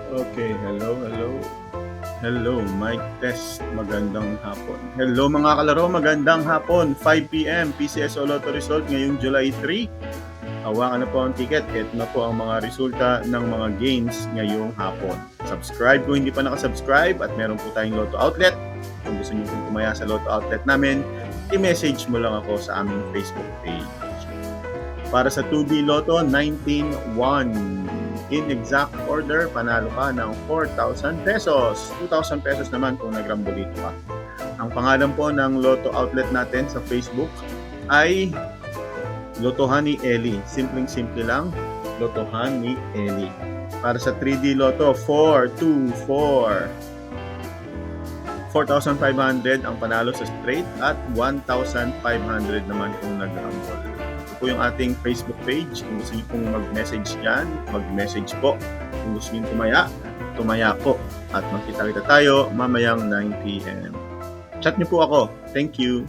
Okay, hello. Hello, mic test. Magandang hapon. Hello mga kalaro, magandang hapon. 5 PM, PCSO Lotto result ngayong July 3. Hawakan na po ang ticket. Ito na po ang mga resulta ng mga games ngayong hapon. Subscribe kung hindi pa nakasubscribe at meron po tayong Lotto Outlet. Kung gusto niyo pong tumaya sa Lotto Outlet namin, i-message mo lang ako sa aming Facebook page. Para sa 2D Lotto, 19-1. In exact order, panalo ka ng 4,000 pesos. 2,000 pesos naman kung nagrambolito ka. Ang pangalan po ng Lotto Outlet natin sa Facebook ay Lotohan ni Eli. Simpleng-simple lang, Lotohan ni Eli. Para sa 3D Lotto, 424. 4,500 ang panalo sa straight at 1,500 naman kung nagrambol. Ito po yung ating Facebook page. Kung gusto niyo pong mag-message dyan, mag-message po. Kung gusto niyo tumaya po. At magkita-kita tayo mamayang 9 PM. Chat niyo po ako. Thank you.